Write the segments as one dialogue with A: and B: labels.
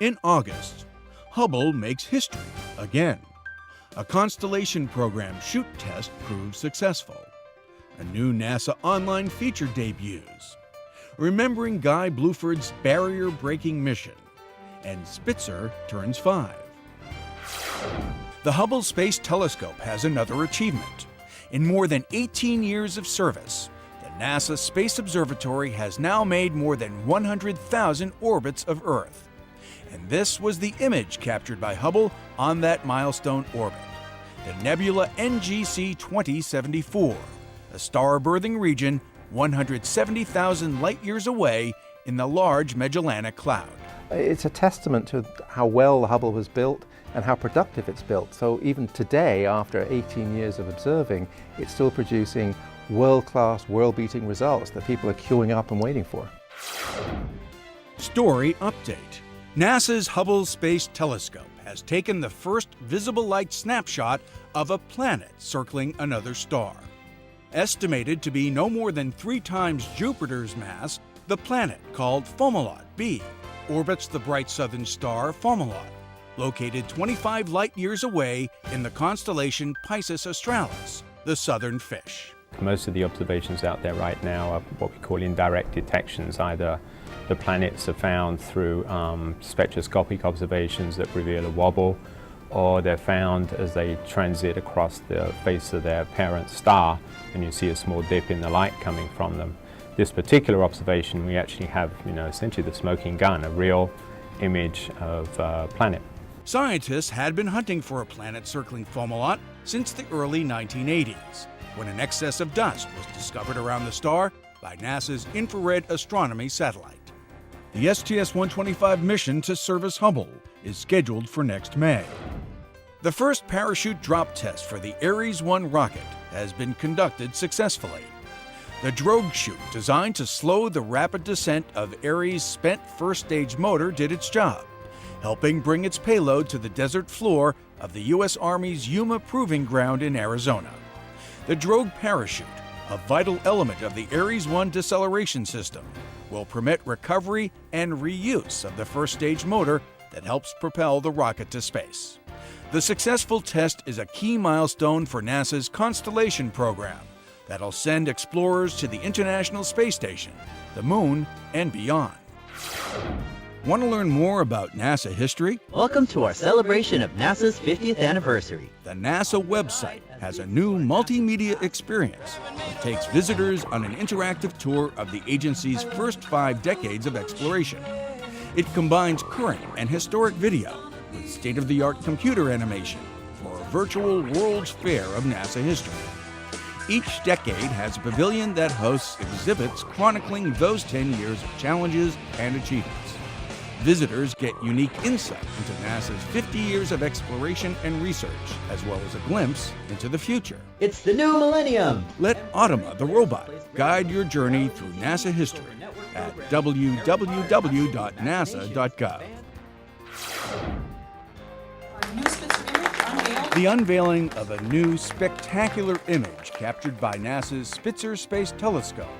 A: In August, Hubble makes history again. A Constellation Program shoot test proves successful. A new NASA online feature debuts. Remembering Guy Bluford's barrier-breaking mission. And Spitzer turns 5. The Hubble Space Telescope has another achievement. In more than 18 years of service, the NASA Space Observatory has now made more than 100,000 orbits of Earth. And this was the image captured by Hubble on that milestone orbit, the nebula NGC 2074, a star-birthing region 170,000 light-years away in the Large Magellanic Cloud.
B: It's a testament to how well the Hubble was built and how productive it's built. So even today, after 18 years of observing, it's still producing world-class, world-beating results that people are queuing up and waiting for.
A: Story update. NASA's Hubble Space Telescope has taken the first visible light snapshot of a planet circling another star. Estimated to be no more than 3 times Jupiter's mass, the planet, called Fomalhaut b, orbits the bright southern star Fomalhaut, located 25 light-years away in the constellation Piscis Australis, the southern fish.
C: Most of the observations out there right now are what we call indirect detections. Either the planets are found through spectroscopic observations that reveal a wobble, or they're found as they transit across the face of their parent star, and you see a small dip in the light coming from them. This particular observation, we actually have, essentially the smoking gun, a real image of a planet.
A: Scientists had been hunting for a planet circling Fomalhaut since the early 1980s, when an excess of dust was discovered around the star by NASA's Infrared Astronomy satellite. The STS-125 mission to service Hubble is scheduled for next May. The first parachute drop test for the Ares 1 rocket has been conducted successfully. The drogue chute, designed to slow the rapid descent of Ares' spent first-stage motor, did its job, helping bring its payload to the desert floor of the U.S. Army's Yuma Proving Ground in Arizona. The drogue parachute, a vital element of the Ares 1 deceleration system, will permit recovery and reuse of the first-stage motor that helps propel the rocket to space. The successful test is a key milestone for NASA's Constellation Program that'll send explorers to the International Space Station, the Moon, and beyond. Want to learn more about NASA history?
D: Welcome to our celebration of NASA's 50th anniversary.
A: The NASA website has a new multimedia experience that takes visitors on an interactive tour of the agency's first 5 decades of exploration. It combines current and historic video with state-of-the-art computer animation for a virtual World's Fair of NASA history. Each decade has a pavilion that hosts exhibits chronicling those 10 years of challenges and achievements. Visitors get unique insight into NASA's 50 years of exploration and research, as well as a glimpse into the future.
D: It's the new millennium!
A: Let Automa the robot guide your journey through NASA history at www.nasa.gov. The unveiling of a new spectacular image captured by NASA's Spitzer Space Telescope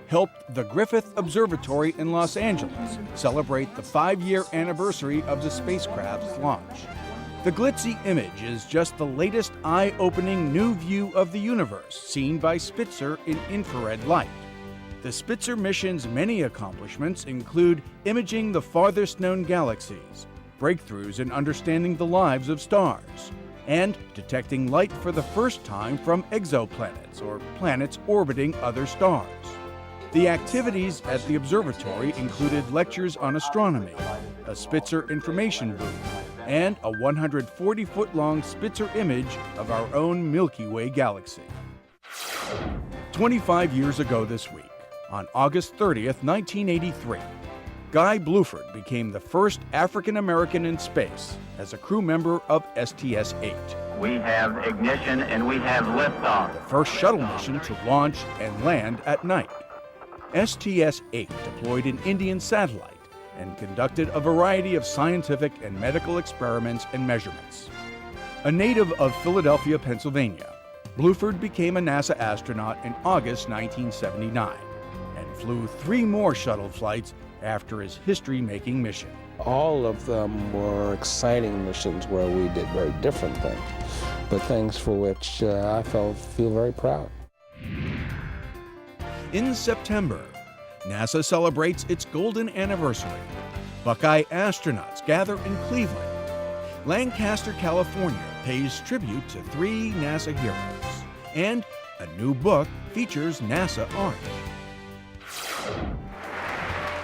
A: helped the Griffith Observatory in Los Angeles celebrate the 5-year anniversary of the spacecraft's launch. The glitzy image is just the latest eye-opening new view of the universe seen by Spitzer in infrared light. The Spitzer mission's many accomplishments include imaging the farthest known galaxies, breakthroughs in understanding the lives of stars, and detecting light for the first time from exoplanets, or planets orbiting other stars. The activities at the observatory included lectures on astronomy, a Spitzer information booth, and a 140-foot-long Spitzer image of our own Milky Way galaxy. 25 years ago this week, on August 30th, 1983, Guy Bluford became the first African-American in space as a crew member of STS-8.
E: We have ignition and we have liftoff.
A: The first shuttle mission to launch and land at night. STS-8 deployed an Indian satellite and conducted a variety of scientific and medical experiments and measurements. A native of Philadelphia, Pennsylvania, Bluford became a NASA astronaut in August 1979 and flew 3 more shuttle flights after his history-making mission.
F: All of them were exciting missions where we did very different things, but things for which I feel very proud.
A: In September, NASA celebrates its golden anniversary. Buckeye astronauts gather in Cleveland. Lancaster, California pays tribute to 3 NASA heroes. And a new book features NASA art.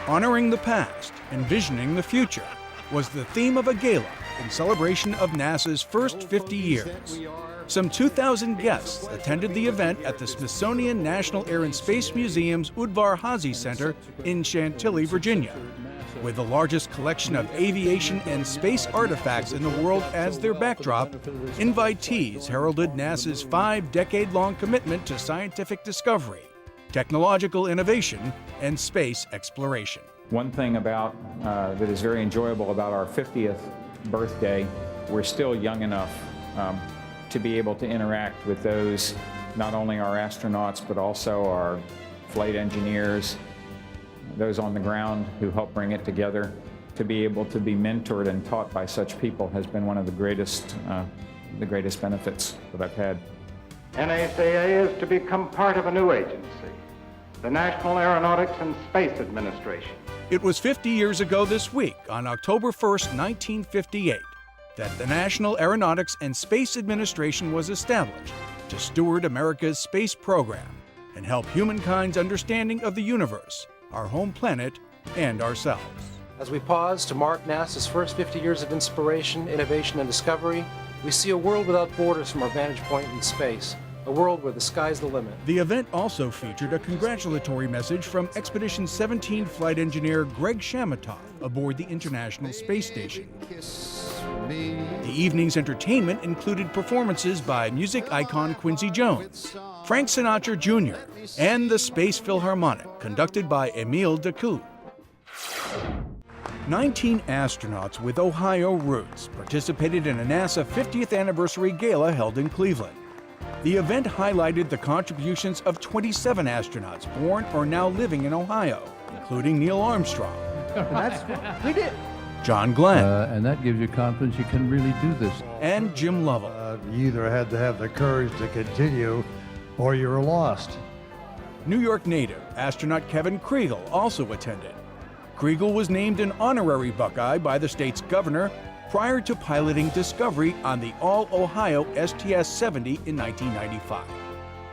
A: Honoring the past, envisioning the future was the theme of a gala in celebration of NASA's first 50 years. Some 2,000 guests attended the event at the Smithsonian National Air and Space Museum's Udvar Hazy Center in Chantilly, Virginia. With the largest collection of aviation and space artifacts in the world as their backdrop, invitees heralded NASA's 5-decade-long commitment to scientific discovery, technological innovation, and space exploration.
G: One thing about that is very enjoyable about our 50th birthday, we're still young enough to be able to interact with those, not only our astronauts, but also our flight engineers, those on the ground who help bring it together. To be able to be mentored and taught by such people has been one of the greatest benefits that I've had.
H: NACA is to become part of a new agency, the National Aeronautics and Space Administration.
A: It was 50 years ago this week, on October 1st, 1958, that the National Aeronautics and Space Administration was established to steward America's space program and help humankind's understanding of the universe, our home planet, and ourselves.
I: As we pause to mark NASA's first 50 years of inspiration, innovation, and discovery, we see a world without borders from our vantage point in space, a world where the sky's the limit.
A: The event also featured a congratulatory message from Expedition 17 flight engineer Greg Shamatov aboard the International Space Station. The evening's entertainment included performances by music icon Quincy Jones, Frank Sinatra Jr., and the Space Philharmonic, conducted by Émile Decaux. 19 astronauts with Ohio roots participated in a NASA 50th anniversary gala held in Cleveland. The event highlighted the contributions of 27 astronauts born or now living in Ohio, including Neil Armstrong.
J: We did.
A: John Glenn.
J: And that gives you confidence you can really do this.
A: And Jim Lovell.
K: You either had to have the courage to continue or you were lost.
A: New York native astronaut Kevin Kriegel also attended. Kriegel was named an honorary Buckeye by the state's governor prior to piloting Discovery on the all-Ohio STS-70 in 1995.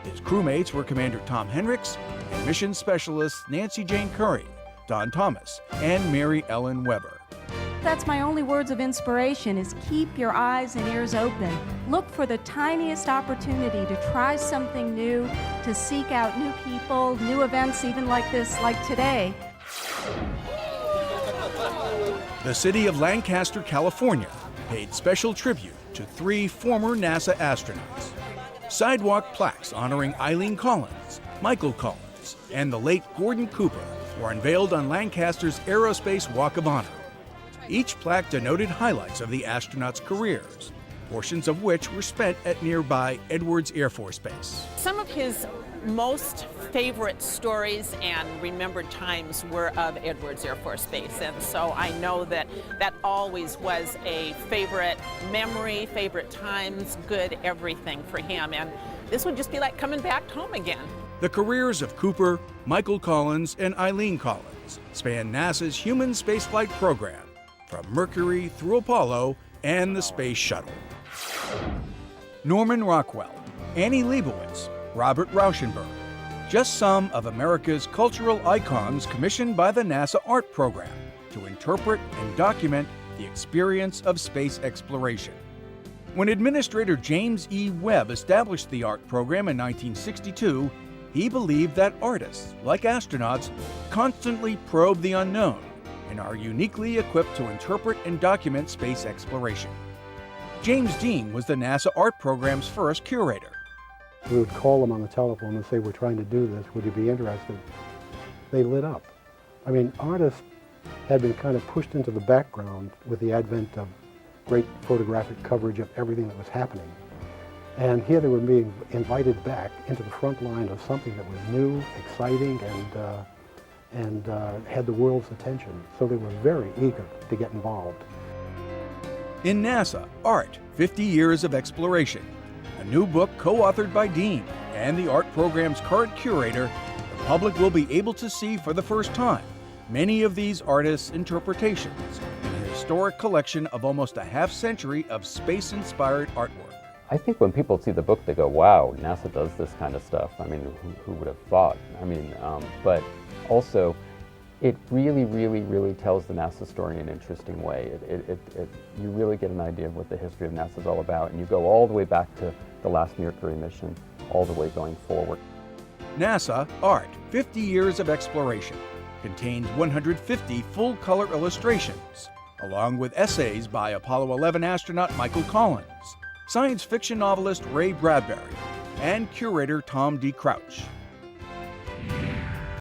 A: His crewmates were Commander Tom Hendricks and mission specialists Nancy Jane Curry, Don Thomas, and Mary Ellen Weber.
L: That's my only words of inspiration is keep your eyes and ears open. Look for the tiniest opportunity to try something new, to seek out new people, new events even like this, like today.
A: The city of Lancaster, California, paid special tribute to 3 former NASA astronauts. Sidewalk plaques honoring Eileen Collins, Michael Collins, and the late Gordon Cooper were unveiled on Lancaster's Aerospace Walk of Honor. Each plaque denoted highlights of the astronauts' careers, portions of which were spent at nearby Edwards Air Force Base.
M: Some of his most favorite stories and remembered times were of Edwards Air Force Base, and so I know that that always was a favorite memory, favorite times, good everything for him, and this would just be like coming back home again.
A: The careers of Cooper, Michael Collins, and Eileen Collins span NASA's human spaceflight program, from Mercury through Apollo and the Space Shuttle. Norman Rockwell, Annie Leibovitz, Robert Rauschenberg, just some of America's cultural icons commissioned by the NASA Art Program to interpret and document the experience of space exploration. When Administrator James E. Webb established the Art Program in 1962, he believed that artists, like astronauts, constantly probe the unknown and are uniquely equipped to interpret and document space exploration. James Dean was the NASA Art Program's first curator.
N: We would call them on the telephone and say, we're trying to do this, would you be interested? They lit up. I mean, artists had been kind of pushed into the background with the advent of great photographic coverage of everything that was happening. And here they were being invited back into the front line of something that was new, exciting, and had the world's attention. So they were very eager to get involved.
A: In NASA, Art, 50 Years of Exploration, a new book co-authored by Dean and the art program's current curator, the public will be able to see for the first time many of these artists' interpretations in a historic collection of almost a half-century of space-inspired artwork.
O: I think when people see the book, they go, wow, NASA does this kind of stuff. I mean, who would have thought? I mean, but also, it really tells the NASA story in an interesting way. You really get an idea of what the history of NASA is all about, and you go all the way back to the last Mercury mission, all the way going forward.
A: NASA Art, 50 Years of Exploration contains 150 full-color illustrations, along with essays by Apollo 11 astronaut Michael Collins, science fiction novelist Ray Bradbury, and curator Tom D. Crouch.